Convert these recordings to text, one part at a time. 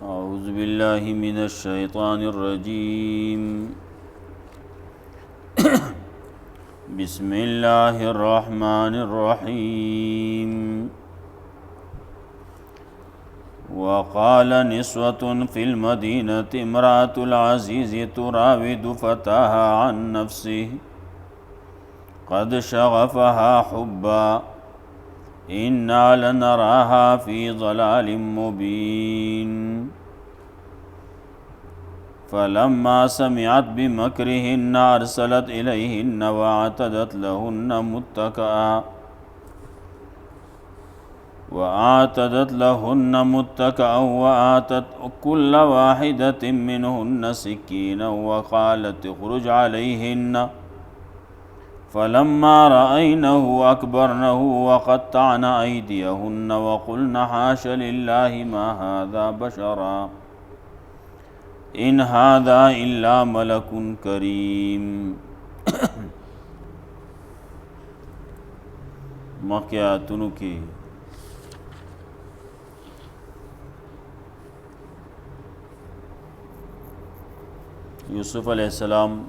أعوذ بالله من الشيطان الرجيم بسم الله الرحمن الرحيم وقال نسوة في المدينة امرأة العزيز تراود فتاها عن نفسه قد شغفها حبا إنا لنراها في ضلال مبين فلما سمعت بمكرهن أرسلت إليهن وأعتدت لهن متكأ وآتت كل واحدة منهن سكينا وقالت اخرج عليهن فلما رأينه أكبرنه وقطعن أيديهن وقلن حاش لله ما هذا بشرا إن هذا إلا ملك كريم مخیاتونو کی یوسف علیہ السلام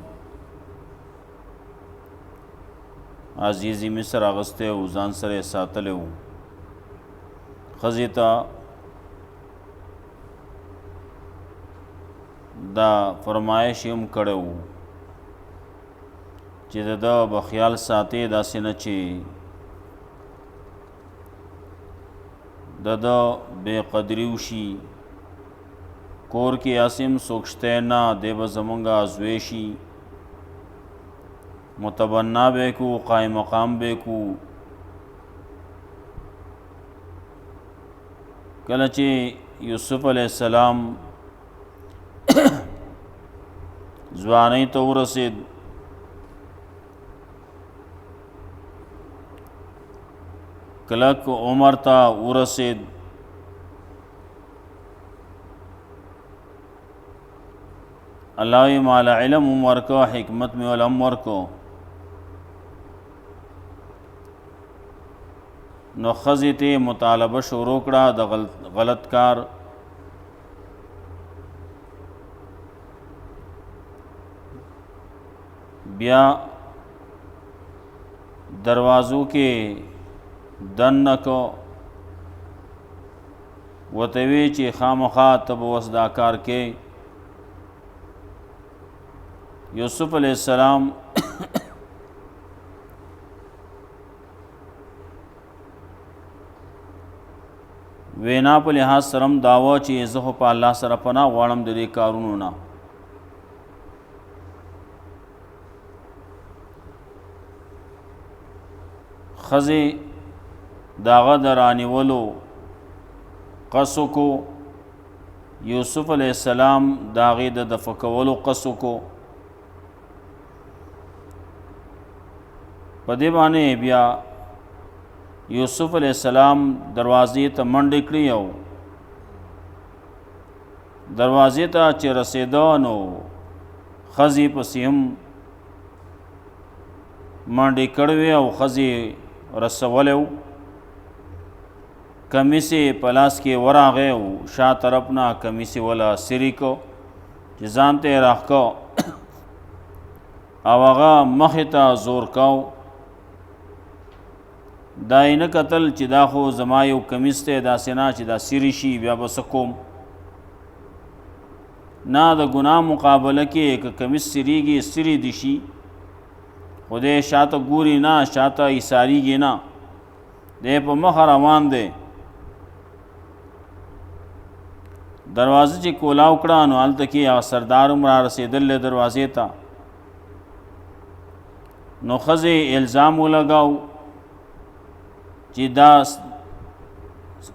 عزیزی مصر اغسطه او ځان سره ساتلی و ښځې ته دا فرمایش هم کړی و چې د ده به خیال ساتې داسې نه چې د ده بې قدري وشي کور کې اسیم څوک شتی نه دی به زمونږ زوی شي متبنا بے کو قائم مقام بے کو کله چې یوسف علیہ السلام ځوانۍ ته ورسېد کلک عمر ته ورسېد الله یې ماله علم هم ورکو حکمت مې ول هم ورکو نو ښځې ته مطالبه شروع کړه د غلط کار بیا دروازو کې دننه کو ورته وی چې خامخا ته به اوس دا کار کې یوسف علیہ السلام وینا په لحاظ سرم داوا چې زه خو په الله سره پناه غواړم د دې کارونو نه ښځې د هغه د رانیولو قصو کو یوسف علیہ السلام د هغې د دفع کولو قصو کو په دې باندې بیا یوسف علیہ السلام دروازې ته منډې کړې او دروازې ته چې رسېده نو ښځې پسې هم منډې کړې وې او ښځې رسولی و کمیس یې په لاس کې ورغی او شا طرف نه کمیس یې وله سري کو چې ځان ته یې راښکو او هغه مخې ته زور کو دا یې نه کتل چې دا خو زما یو کمیس دی داسې نه چې دا سري شي بیا به څه کوم نه د ګناه مقابله کې که کمیس سریږي سري دي شي خو دی شاته ګوري نه شاته ایساریږي نه دی په مخه روان دی دروازه چې کولاو کړه نو هلته کې هغه سردار هم را رسېدل دروازې ته نو ښځې الزام ولګاو چې دا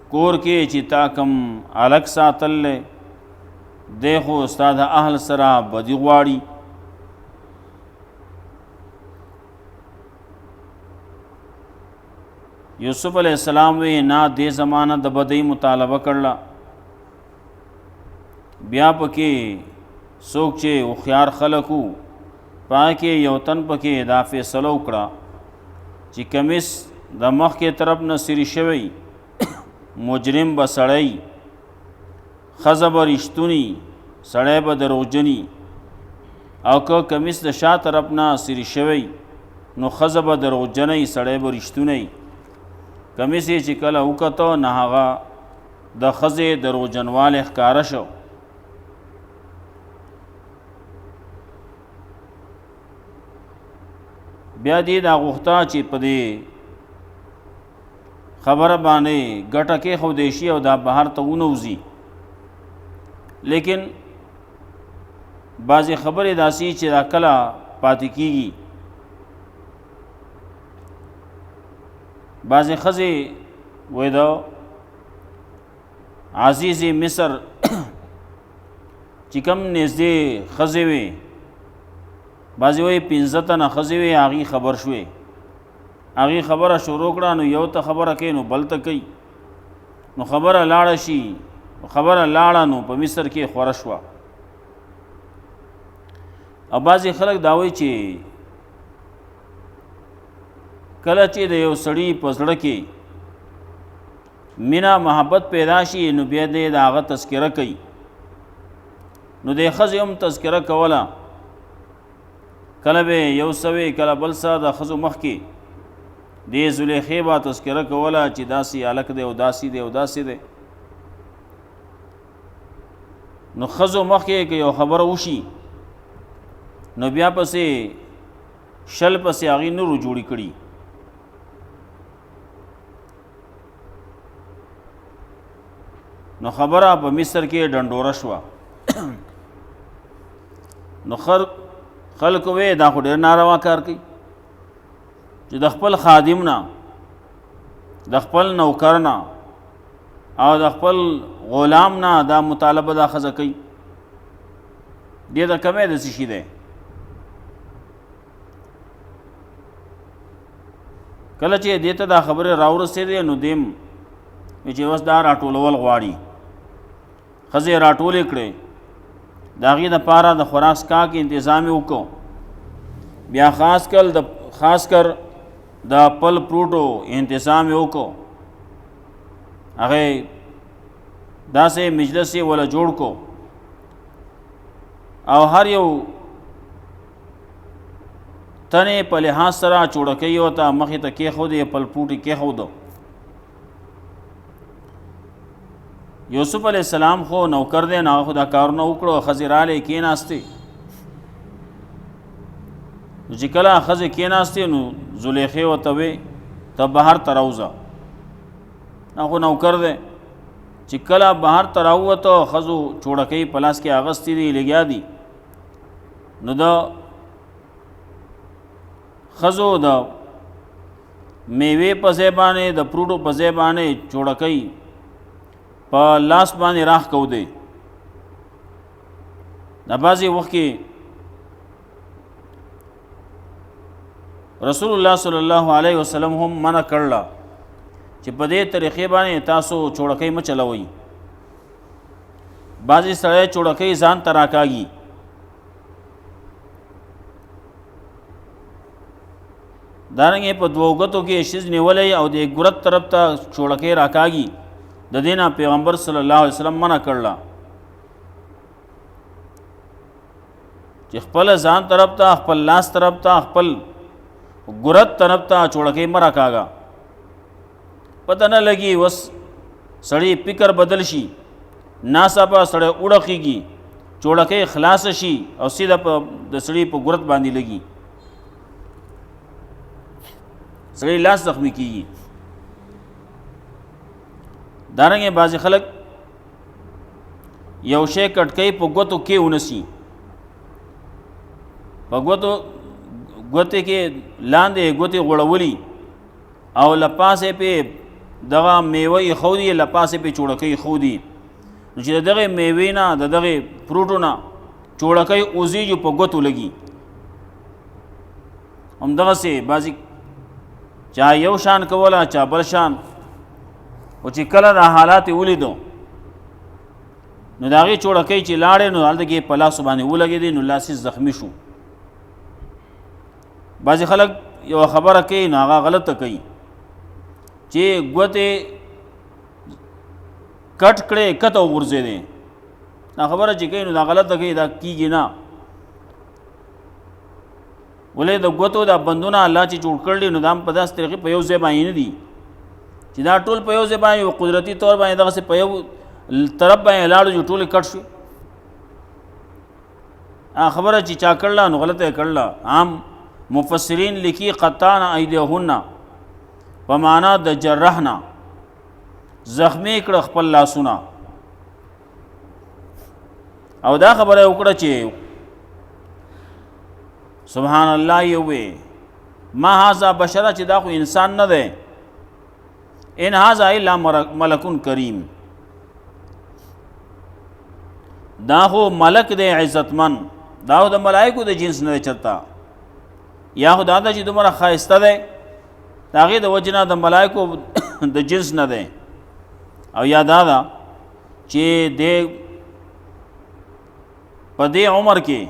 کور کې چې تا کم الګ ساتل دی خو ستا د اهل سره بدي غواړي یوسف علیہ السلام وی نه دې زمانه د بدۍ مطالبه کړله بیا پکې څوک چې هوښیار خلک وو پای کې یو تن پکې دا فیصله وکړه چې کمیس د مخ کې طرف نه سری شوی مجرم بسړی ښځه به رښتونی سړی به دروغجني او که کمیس د شا طرف نه سری شوی نو ښځه به دروغجنی سړی به رښتونی کمیس یې چې کله وکته نه هغه د ښځې دروغجنوالی ښکاره شو بیا دې دا غوښته چې په دې خبره باندې ګټه کېښودی شي او دا بهر ته ونوځي لیکن بعضې خبرې داسې چې دا کله پاتې کېږي بعضې ښځې وایي د عزیز مصر چې کوم نږدې ښځې وې بعضې وایي 15 تنه ښځې وې هغې خبر شوې هغې خبره شروع کړه نو یو ته خبره کوي نو بل ته کوي نو خبره لاړه شي خبره لاړه نو په مصر کې خوره شوه او بعضې خلک دا وایي چې کله چې د یو سړي په زړه کې مینه محبت پیدا شي نو بیا دې د هغه تذکره کوي نو د ښځې هم تذکره کوله کله به یو سوی کله بل څه د ښځو مخکې دې زلیخې به تذکره کوله چې داسې هلک دی او داسې دی او داسې دی نو ښځو مخکې که یو خبره وشي نو بیا پسې شل پسې هغې نورو جوړې کړي نو خبره په مصر کې ډنډوره شوه نو خلکو وی دا خو ډېر ناروا کار کوي چې د خپل خادم نه د خپل نوکر نه او د خپل غلام نه دا مطالبه دا ښځه کوي دې ته کمی د څه شي دی کله چې دې ته دا خبرې راورسېدې نو دیم چې اوس دا راټولول غواړي ښځې راټولې کړې د هغې دپاره د خوراک څښاک انتظام یې وکړو بیا خاص کر د پل فروټو انتظام یې وکړو هغې داسې مجلس یې وله جوړ کو او هر یو تنې په لحاظ سره چوړکۍ ورته مخې ته کېښودې پل فروټ یې کېښودو یوسف علیہ السلام خو نوکر دی نه خو دا کارونه وکړو ښځې راغلې کېناستې نو چې کله ښځې کېناستې نو زلیخې ورته وې ته بهر ته راوځه دا خو نوکر دی چې کله بهر ته راووته ښځو چوړکۍ په لاس کې اغستې دي لګیا دي نو د ښځو د میوې په ځای باندې د فروټو په ځای باندې چوړکۍ په لاس باندې راخ کو دی د بعضې وخت کې رسول الله صلی الله علیه وسلم هم منع کړله چې په دې طریقې باندې تاسو چوړکۍ مه چلوئ بعضې سړی چوړکۍ ځان ته راکاږي دارنګې په دوو ګوتو کې شیز نیولی او د ګورت طرف ته چوړکۍ راکاږي د دې نه پیغمبر صلی الله علیه وسلم منع کړله چې خپل ځان طرف ته خپل لاس طرف ته خپل ګورت طرف ته چوړکۍ مه راکاږه پته نه لګي اوس سړی فکر بدل شي ناڅاپه سړی وړقېږي چوړکۍ خلاصه شي او سیده د سړي په ګورت باندې لګي سړی لاس زخمی کېږي دارنګې بعضې خلک یو شی کټکۍ په ګوتو کې ونسي په ګوتې کې لاندې ګوتې غوړولي او لپاسې پې دغه میوه ایښودي لپاسې پې چوړکۍ ایښودي نو چې د دغې میوې نه د دغې فروټو نه چوړکۍ اوزیږي په ګوتو لګي همدغسې بعضې چا یو شان کوله چا بل شان او چې کله دا حالات یې ولیدو نو د هغې چوړکۍ چې لاړې نو هلته کې په لاسو باندې ولګېدې نو لاس یې زخمي شو بعضې خلک یوه خبره کوي نو هغه غلطه کوي چې ګوتې کټ کړې کته وغورځېدې دا خبره چې کوي نو دا غلطه کوي، دا کیږي نه. ولې د ګوتو دا بندونه الله چې جوړ کړل نو دا په داس طریقې په یو ځای باندې نه دي چې دا ټول په یو ځای باندې او قدرتي طور باندې دغه په یو طرف باندې لاړو جو ټول کټ شو. خبره چې چا کړل نو غلطه کړل. عام مفسرین لیکي قطعن ایدیهن په معنا د جرحنا، زخمی کړ خپل لاسونه. او دا خبره وکړه چې سبحان الله یوه ما هذا بشرا چې دا خو انسان نه دی، ان هذا الا ملک کریم، دا خو ملک دی عزتمن، دا خو د ملائکو د جنس نه چرتا، یا خو دا چې دومره ښایسته دی د هغې د وجې نه د ملائکو د جنس نه دی. او یا دا ده چې د په دې عمر کې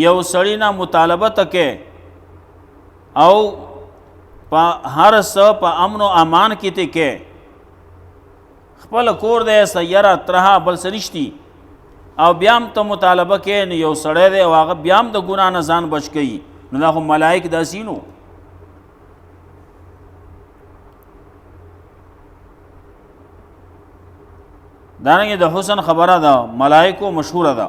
یو سړی نه مطالبه تکې او په هر څه په امن او امان کې تکې، خپل کور دی سیاره ترها بل څه نشتی، او بیا هم ته مطالبه کې نو یو سړی دی او هغه بیا هم د ګناه نه ځان بچ کوي، نو دا خو ملائک داسې نو. دارنګه د حسن خبره ده ملائکو مشهوره ده.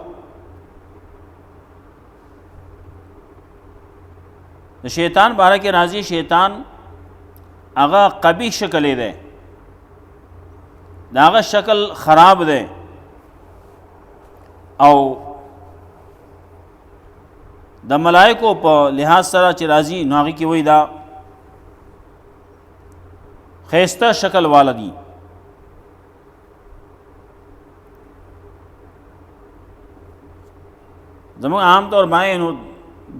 د شیطان باره کې راځي شیطان هغه قبیح شکل دی، دا هغه شکل خراب دی او د ملائکو په لحاظ سره چې راځي نو هغه کې وایي دا خیسته شکل والا دي. زموږ عام طور باندې نو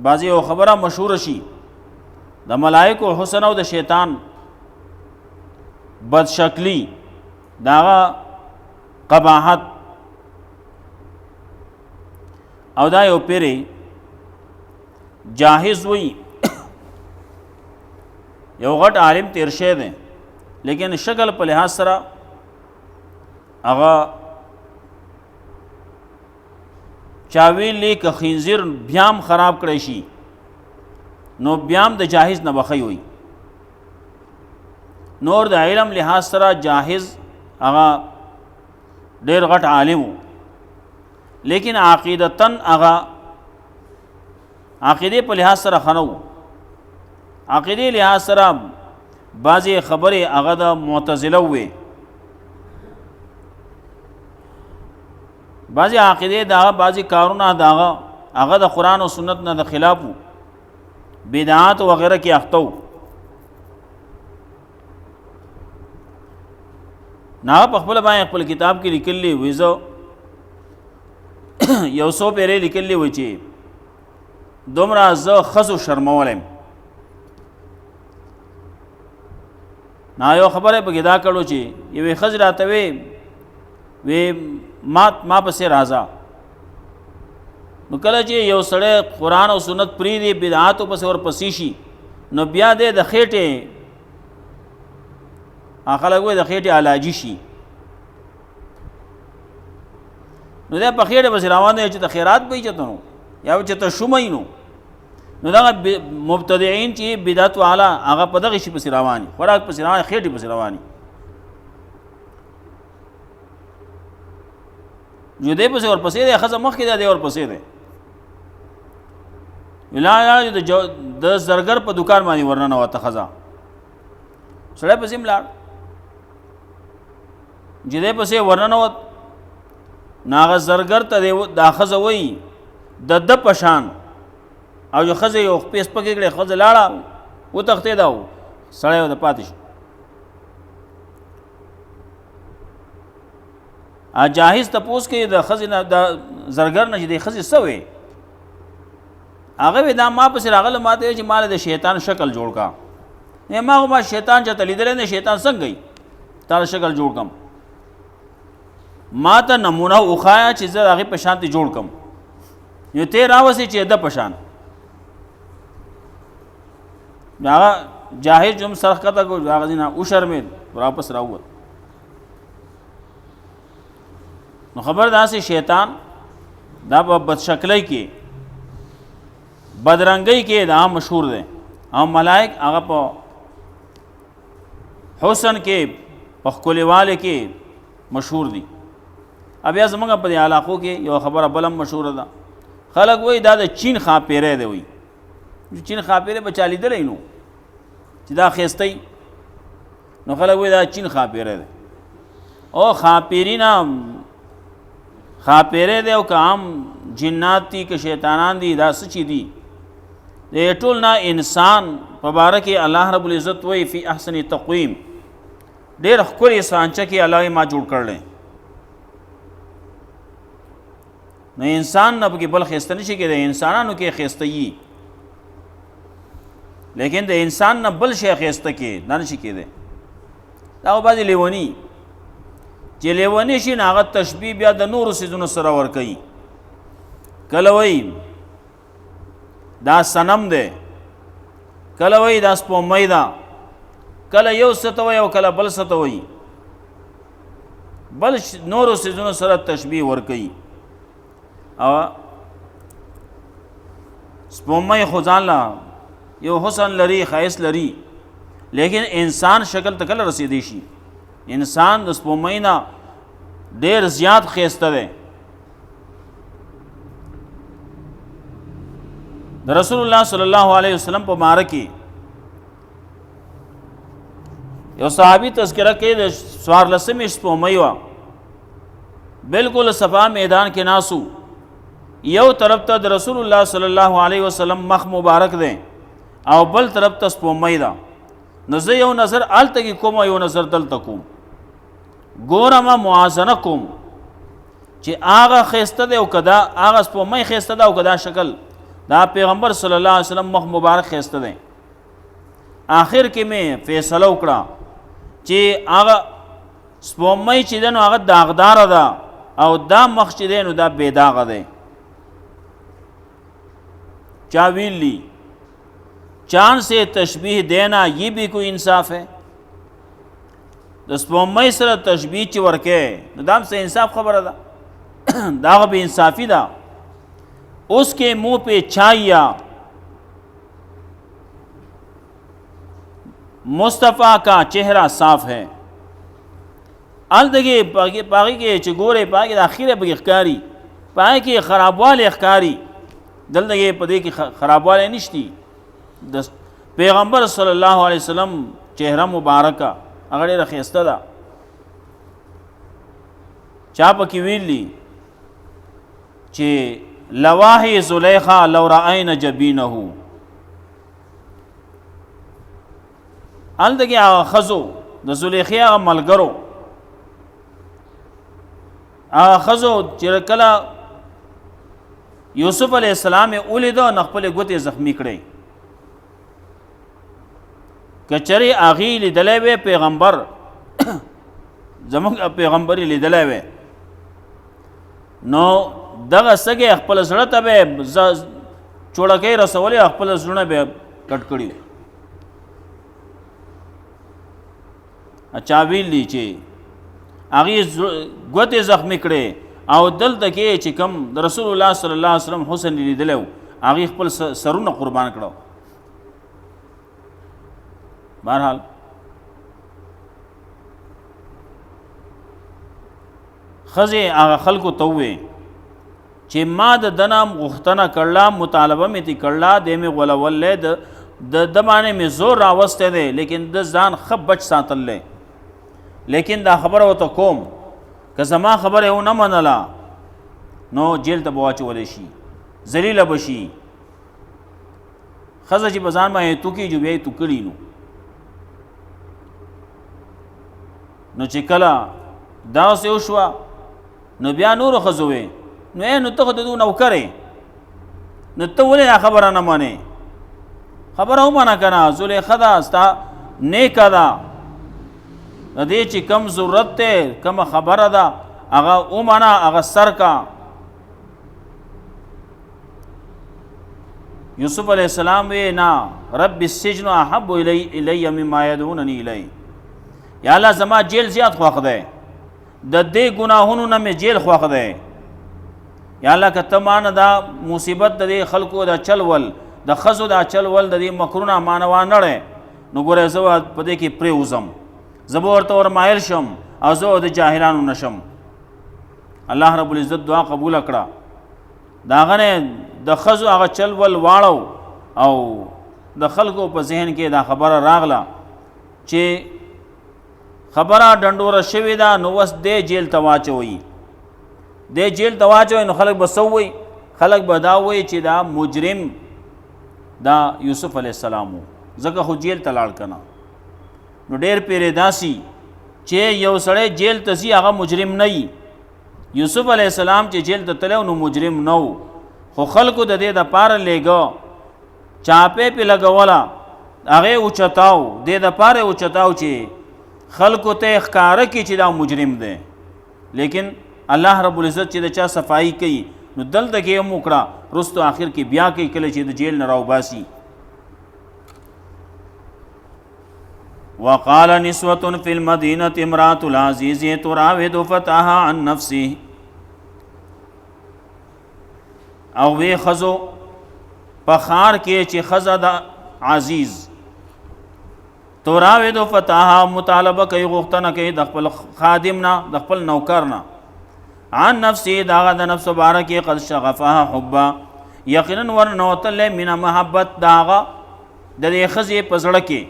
بعضې یو خبره مشهوره شي د ملائکو حسن او د شیطان بدشکلی، د هغه قباحت. او دا یو پیری جاهز وی یو غټ عالم تیر شه دی، لیکن شکل په لحاظ سره هغه چاویلی که خنزیر بیام خراب کړی شي نو بیام د جاهز نه بخی وي. نور د علم لحاظ سره جاهز هغه ډیر غټ عالم و، لیکن عقیدتن هغه عقیده په لحاظ سره خنو، عقیده لحاظ سره بعضی خبره هغه د معتزله وي، بعضی عقیده دا بعضی کارونه دا هغه د قرآن او سنت نه د خلاف بدعات وغیرہ کې اخته. نه په خپل باندې خپل کتاب کې لیکلی ویزو یو څو پیرې لیکلی و چې دومره زه ښځو شرمولم. نه یو خبره پکې دا کړو چې یوې ښځې راته وی ما پسې راځه. نو کله چې یو سړی قرآن او سنت پرېږدي بدعاتو پسې ورپسې شي نو بیا دی د خېټې خلک وایي د خېټې علاجي شي، نو دی په خېټه پسې روان دی چې ته خیرات به یې چېرته نو یا به چېرته شومی نو دغه مبتدعین چې بدعت والا هغه په دغه شي پسې رواني، خوراک پسې رواني، خېټې پسې رواني. جو دی پسې ورپسې دی، ښځه مخکې دی، دی ورپسې دی. ولا د زرګر په دکان باندې ورننوته ښځه، سړی پسې هم لاړ، چې دی پسې ورننوت نو هغه زرګر ته دا ښځه وایي د ده په شان، او جو ښځه یو خپې سپکې کړې، ښځه لاړه وتښتېده او سړی ورته پاتې شو. جاهز تپوس کې د ښځې نه د زرګر نه چې د ښځې څه وی، هغه وی دا ما پسې راغله، ما ته چې ما د شیطان شکل جوړ کا. ما شیطان چېرته لیدلی نه، شیطان څنګه وي تا د شکل جوړ کم، ما ته نمونه وښایه چې زه د هغې په شان جوړ کم. یو تی راوسې چې د په شان هغه جاهز جو هم سر ښکته کړو، هغه ځینه وشرمېد، واپس راووت. نو خبر دا سي شیطان دا په بدشکلی کې بدرنګۍ کې دا مشهور دی او ملائک هغه په حسن کې په ښکلیوالي کې مشهور دي. بیا زمونږ په دې علاقو کې یو خبره بل هم مشهوره ده، خلک وایي دا د چین ښاپیری دی، وایي چین ښاپیری به چا لیدلی نو چې دا ښایسته نو خلک وایي دا چین ښاپیری دی. او ښاپیري نه ښاپیری دی او که عام جنات دي که شیطانان دي دا څه چې دي د ټول نه انسان په باره کې الله رب العزت وایي فی احسن تقویم، ډېر ښکلې سانچه کې الله ما جوړ کړلی. نو انسان نه پکې بل ښایسته نشي کېدی، انسانانو کې ښایسته یي لیکن د انسان نه بل شی ښایسته کې دا نشي کېدی. دا خو بعضې لیوني چې لیوني شي نو هغه تشبیه بیا د نورو څیزونو سره ورکوي. کله وایي دا صنم دی، کله وایي دا سپوږمۍ ده، کله یو څه ته وایي او کله بل څه ته وایي، بل نورو څیزونو سره تشبیه ورکوي. او سپوږمۍ خو ځان له یو حسن لري، ښایست لري، لیکن انسان شکل ته کله رسېدی شي؟ انسان د سپوږمۍ نه ډېر زیات ښایسته دی. د رسول الله صلی الله علیه وسلم په باره کې یو صحابي تذکره کوي د 14مې سپوږمۍ وه، بالکل صفا میدان کې ناسو، یو طرف ته د رسول الله صلی الله علیه وسلم مخ مبارک دی او بل طرف ته سپوږمۍ ده. نو زه یو نظر هلته کې کوم او یو نظر دلته کوم، ګورم موازنه کوم چې هغه ښایسته دی او که دا هغه سپوږمۍ ښایسته ده او که دا شکل دا پیغمبر صلی الله علیه وسلم مخ مبارک ښایسته دی. آخر کې مې فیصله وکړه چې هغه سپوږمۍ چې ده نو هغه داغداره ده او دا مخ چې دی نو دا بې داغه دی. چا ویلی چاند سے تشبیح دینا یہ بھی کوئی انصاف ہے؟ د سپوږمۍ سره تشبیح چې ورکې نو دا هم څه انصاف خبره ده؟ دا خو بې انصافي ده. اس کے منہ پہ چھائیا مصطفیٰ کا چہرہ صاف ہے. الدگی پاگی کے چگورے پاگی دا خیرے پاگی اخکاری پاگی کے خرابوالے اخکاری دلدگی پدے کی خرابوالے نشتی. پیغمبر صلی اللہ علیہ وسلم چہرہ مبارکہ اگر ښایسته ده. چا پکې ویلي چې لواحی زلیخا لو رأین جبینه، هلته کې هغه ښځو د زلیخې هغه ملګرو هغه ښځو چې کله یوسف علیه السلام یې ولیده نو خپلې ګوتې زخمي کړې. که چېرې هغې لیدلی وی پیغمبر زموږ پیغمبر یې لیدلی وی نو دغه سږی خپل زړه ته به چوړکۍ رسولې او خپل زړونه به کټ کړي. چا ویلي چې هغې ګوتې زخمي کړې او دلته کې چې کوم د رسول الله صلی الله علیه وسلم حسن لیدلی و هغې خپل سرونه قربان کړو. بهرحال ښځې هغه خلکو ته ووې چې ما د دنه غوښتنه کړله، مطالبه مې ترې کړله، دی مې غولولی، د باندې مې زور راوستی دی، لیکن د ځان ښه بچ ساتلی، لیکن دا خبره ورته کوم که زما خبره ونه منله نو جیل ته به واچولی شي، ذلیله به شي. ښځه چې په ځان باندې تو کېږي بیا یې تو کړي نو چې کله دغسې وشوه نو بیا نورو ښځو وې نو نو ته خو د دو نوکر یې نو ته ولې دا خبره نه منې؟ خبره ومنه که نه، زلیخه ده ستا نیکه ده، د دې چې کم ضرورت دی کومه خبره ده هغه ومنه، هغه سر کا. یوسف علیہ السلام وی نا رب السجن احب الی مما یدعوننی الی، یا الله زما جیل زیات خوښ دی د دې ګناهونو نه مې جیل خوښ دی یا الله که ته مانه دا مصیبت د دې خلکو د چلول د ښځو دا چلول د دې مکرونه مانه وانړی نو ګوره زه به په دې کې پرېوځم زه به ورته ورمایل شم او زه د جاهلانو نشم الله رب العزت دعا قبوله کړه د هغه نه د ښځو هغه چلول واړو او د خلکو په ذهن کې دا خبره راغله چې خبره ډنډوره شوې ده نو اوس دې جیل ته واچوئ دې جیل ته واچوئ نو خلک به څه وایي خلک به دا وایي چې دا مجرم دا یوسف علیه السلام و ځکه خو جیل ته لاړ که نه نو ډېر پیرې داسي چې یو سړی جیل ته ځي هغه مجرم نه وي یوسف علیه السلام چې جیل ته تللی نو مجرم نه و خو خلکو د دې دپاره لیږه چاپې پې لګوله هغې اوچتاو دې دپاره یې اوچتاو چې خلکو ته یې ښکاره کړي چې دا مجرم دی لیکن الله رب العزت چې د چا صفائی کوي نو دلته کې هم وکړه رستو آخر کې بیا کوي کله چې د جیل نه راوباسي وقال نسوة في المدينة امرأة العزيز تراود فتاها عن نفسه او وی خزو پخار کې چې خزه د عزیز تراود فتاها مطالبه کوي غوښتنه کوي د خپل خادم نه د خپل نوکر نه عن نفسه داغه د نفس بارکه قد شغفها حبا یقینا ورنوتل من محبت داغه د دې خزه په زړه کې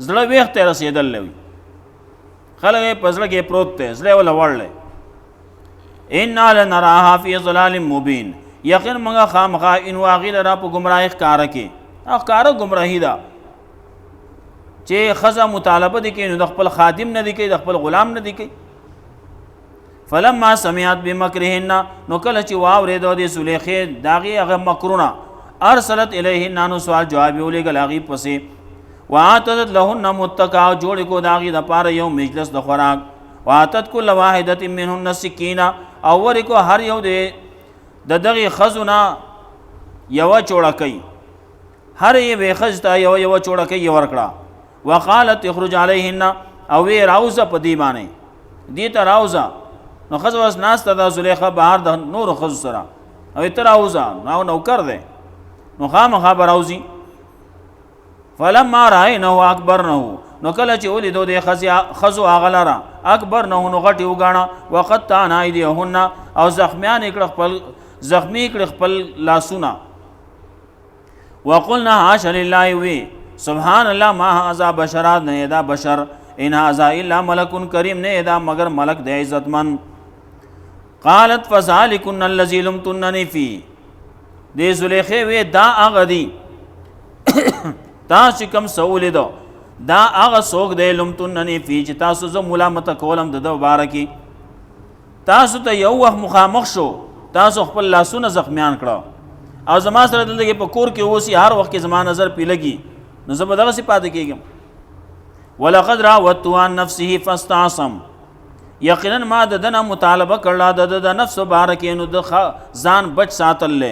زړه ویخت رسیدل لوي خلک په زړه کې پروت دی زړه ولا وړل ان لنراها فی ضلال مبین یقین موږ خامخا ان واغیل را په گمراهی ښکارا کې ښکارا گمراهی ده چې خزه مطالبه دي کې نو د خپل خادم نه دي کې د خپل غلام نه دي کې فلما سمعت بمکرهن نو کله چې واورې د زلیخې داغي هغه مکرونه ارسلت الیهن نو سوال جواب ولېږل هغې پسې واتت لهن متکا جوړ کو داغي د پاره یو مجلس د خوراک واتت کل واحده منهن سکینا او ورکو هر یو د دغه خزونه یو چوړکې هر یو خزتا یو چوړکې ورکړه وقالت اخرج علیهن او وی راوزه په دی باندې دی ته راوزه نو خزو واس ناس ته د زلیخه بهر د نور خزو سره او تر راوزه نو کر دے نو خامخا براوزی فلما رأینه اکبرنه نو کله چې ولیدو د خزو اغلره اکبرنه نو غټي وګاڼه وقطعن ایدیهن او زخمی کړ خپل لاسونه وقلنا حاش لله وی سبحان الله ما هذا بشرات نه دا بشر ان هذا الا ملک کریم نه دا مگر ملک د عزتمن قالت فذلكن الذي لمتنني فيه دې زلیخه وی دا هغه دی تاسو کوم سوال دو دا هغه څوک دی لمتنني فيه چې تاسو زه ملامت کولم د مبارکي تاسو ته یو وخت مخامخ شو تاسو خپل لاسونه زخمیان کړه او زما سره دلته په کور کې اوسي هر وخت کې زما نظر پی لګي نو زه به دغه سي پاتې کېږم ولقد راودت عن نفسه فاستعصم یقینا ما ددنه مطالبه کړله د نفس بارکه نو د ځان بچ ساتل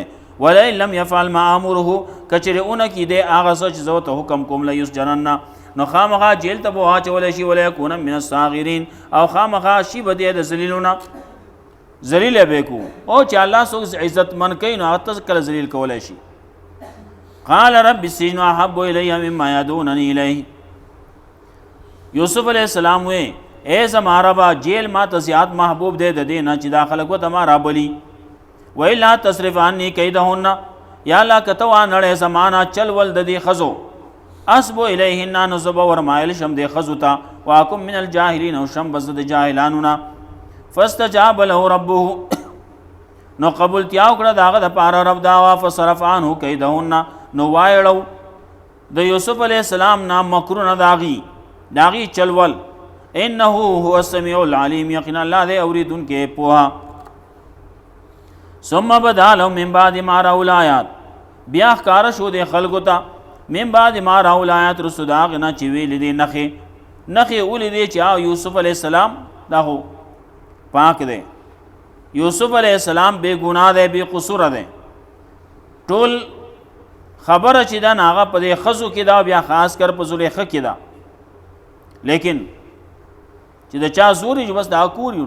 ولئن لم يفعل ما امره کچرونه کې د هغه څه چې زه ته حکم کوم لا یسجنن نو خامخا جیل ته به واچول شي ولا يكون من الصاغرين او خامخا شی به د ذلیلونه ذلیل به کو او چې الله سو عزت من کوي نو تاسو کله ذلیل کولای شي قال رب السجن احب الي مما يدعونني اليه یوسف علیہ السلام وی اے زما ربا جیل ما ته زیات محبوب دے د دې نه چې داخله کو ته ما را بلی ویلا تصرف عني کیدهن یا الله کتوا نړې زمانہ چل ول د دې خزو اسبو الیهن نزب ور مایل شم دې خزو تا واکم من الجاهلین او شم بز د جاهلانو فاستجاب له ربه نو قبول تیاو کړه داغه د پاره رب دا فصرف عنه کیدهن نو وایړو د یوسف علیہ السلام نام مکرونه داغي چلول انه هو السميع العليم یقینا الله دې اوریدونکو پوها ثم بدا لهم من بعد ما راوا الآیات بیا ښکار شو د خلکو ته من بعد ما راوا الآیات رسول داغه نه چې ویل دي نخي ولې دي چې یوسف علیہ السلام دا هو پاک دی یوسف علیہ السلام بے گناہ دی بے قصور دی ټول خبره چې دا ناغه په خزو کې دا بیا خاص کر په زلیخه کې دا لیکن چې د چا زور چې بس دا کور یو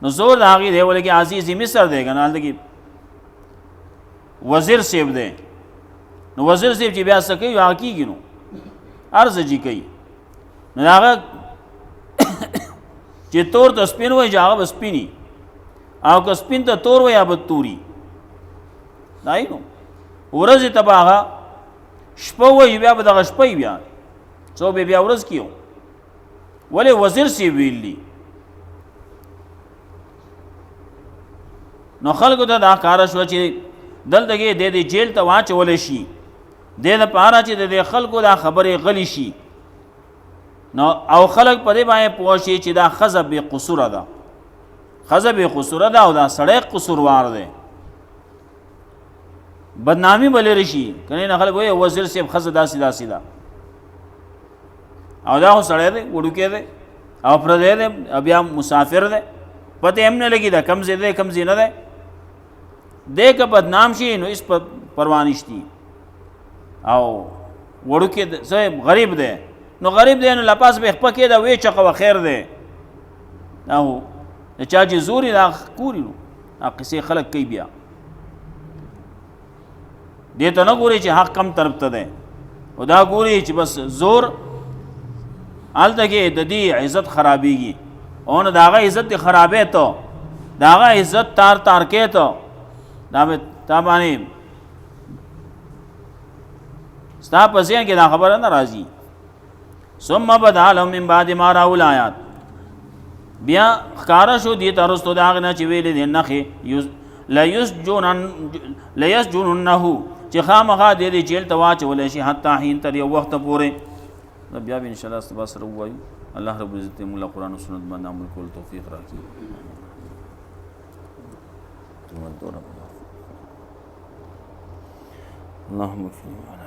نو زور د هغې دی ولکې عزیز مصر دی که نه هلته کې وزیر صاحب دی نو وزیر صاحب چې بیا څه کوي هغه کېږي نو عرض جي کوي نو د هغه چې تور ته سپین وایي چې هغه به سپیني او که سپین ته تور وایي یا به توري دا نو ورځې ته به هغه شپه وایي بیا به دغه شپه بیا څو به بیا ورځ کیو ولې وزیر صاحب ویلي نو خلکو ته دا ښکاره شوه چې دلته کې د دې جیل ته واچولی شي دې دپاره چې د دې خلکو دا خبرې غلی شي نو او خلک په دې باندې پوه شي چې دا ښځه بې قصوره ده ښځه بې قصوره ده او دا سړی قصوروار دی بدنامي به لرې شي که نه خلک وایي وزیر صاحب ښځه داسې داسې ده او دا خو سړی دی وړوکی دی او پردی دی او بیا مسافر دی پته هم نه لګي دا کم ځای دی کم ځای نه دی دی که بدنام شي نو هېڅ پروا نشتی او وړوکی صاحب غریب دی نو غریب دی نو لپاس به خپه کېده ویې چقه و خیر دی او د چا چې زوري دا کوري نو دا قصې خلک کوي بیا دې ته نه ګوري چې حق کم طرف ته دی او دا ګوري چې بس زور هلته کې د دې عزت خرابېږي او نو د هغه عزت دې خرابې ته د هغه عزت تار تار کې ته دا به تا باندې ستا په ذهن کې دا خبره نه راځي ثم بدا لهم من بعد ما رأوا الآیات بیا ښکاره شو دې ته وروستو د هغې نه چې ویلې دي نښې لیسجننه چې خامخا دې دې جیل ته واچولی شي حتی حین تر یو وخته پورې بیا به انشاءالله سبا سره ووایو الله رب العزت موږ له قرآن و سنت باندې عمل کولو توفیق راکړي اللهم صل على